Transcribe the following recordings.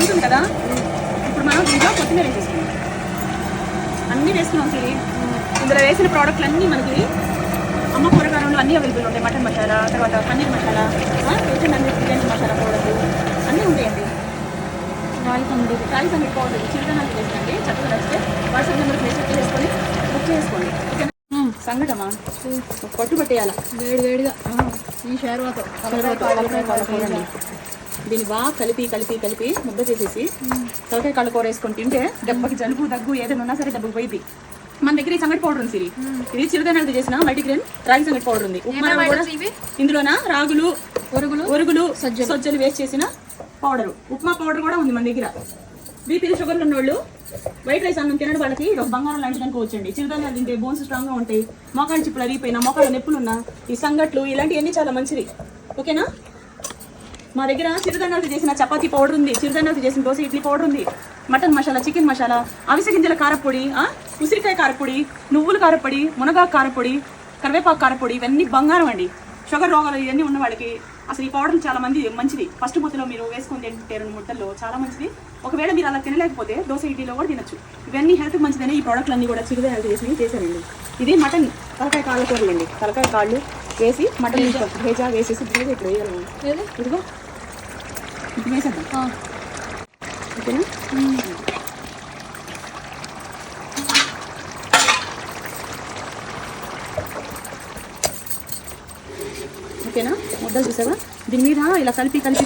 ఉంటుంది కదా. ఇప్పుడు మనం దీంట్లో కొత్తిమీర వేసేసుకుందాం. అన్నీ వేసుకున్నాం సిరి. ఇందులో వేసిన ప్రోడక్ట్లు అన్నీ మనకి అమ్మ కూరగాయలు అన్నీ అవైలబుల్ ఉంటాయి. మటన్ మసాలా, తర్వాత పన్నీర్ మసాలా, వేసిన బిర్యానీ మసాలా పౌడర్లు అన్నీ ఉంటాయండి. రాయి సంగటి పౌడర్ చిరుదనాలు వేసండి. చక్కగా నచ్చితే వాట్సాప్ నెంబర్కి మెసేజ్ చేసుకొని బుక్ చేసుకోండి. సంగటమా పట్టు పట్టేయాల వేడిగా ఈ షేర్వాతో చూడండి. దీన్ని బాగా కలిపి కలిపి కలిపి ముద్ద చేసేసి తలకాయ కాళ్ళ కూర వేసుకొని తింటే దెబ్బకి జలుబు దగ్గు ఏదైనా ఉన్నా సరే దెబ్బకి పోయింది. మన దగ్గర ఈ సంగటి పౌడర్ ఉంది సిరి. ఇది చిరుదనాలతో చేసిన మల్టీగ్రెయిన్ రాగి సంగటి పౌడర్ ఉంది. ఇందులోన రాగులు, ఒరుగులు, సజ్జలు వేస్ట్ చేసిన పౌడర్, ఉప్మా పౌడర్ కూడా ఉంది మన దగ్గర. బీపీ షుగర్లు ఉన్నోళ్ళు వైట్ రైస్ అన్నం తినడం వాళ్ళకి ఒక బంగారం లాంటిది అనుకోవచ్చండి. చిరుధాన్యాలు తింటే బోన్స్ స్ట్రాంగ్గా ఉంటాయి. మోకాళ్ళ చిప్పులు అరిగిపోయినా, మోకాళ్ళ నొప్పులున్నా ఈ సంగట్లు ఇలాంటివన్నీ చాలా మంచిది. ఓకేనా? మా దగ్గర చిరుధాన్యాలతో చేసిన చపాతీ పౌడర్ ఉంది, చిరుధాన్యాలతో చేసిన దోశ ఇడ్లీ పౌడర్ ఉంది, మటన్ మసాలా, చికెన్ మసాలా, అవిసె గింజల కారపొడి, ఉసిరికాయ కారపొడి, నువ్వుల కారపొడి, మునగాకు కారపొడి, కరివేపాకు కారపొడి, ఇవన్నీ బంగారం అండి. షుగర్ రోగాలు ఇవన్నీ ఉన్న వాళ్ళకి అసలు ఈ పౌడర్ చాలా మంచిది. ఫస్ట్ ముద్దలో మీరు వేసుకొని తింటే 2 ముద్దల్లో చాలా మంచిది. ఒకవేళ మీరు అలా తినలేకపోతే దోశ ఇడ్లీలో కూడా తినచ్చు. ఇవన్నీ హెల్త్కి మంచిదని ఈ ప్రోడక్ట్లు అన్నీ కూడా చిరుధాన్యాలు చేశానండి. ఇది మటన్ తలకాయ కాళ్ళ కూరలు అండి. తలకాయ కాళ్ళు వేసి మటన్ భేజా వేసేసి ఇప్పుడు వేయాలి. ఇదిగో ఇది వేసేద్దాం. ఓకేనా? ఓకేనా? ముద్దలు చూసావా? దీని మీద ఇలా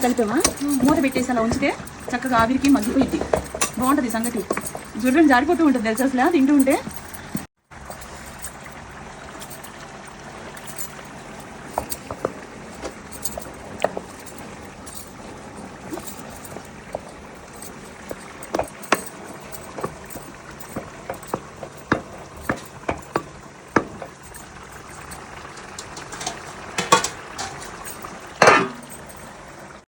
కలిపామా, మూత పెట్టేసి అలా ఉంచితే చక్కగా ఆవిరికి మగ్గిపోయింది. బాగుంటుంది సంగతి. జుర్రం జారిపోతూ ఉంటుంది తెలుసు అసలు తింటూ ఉంటే.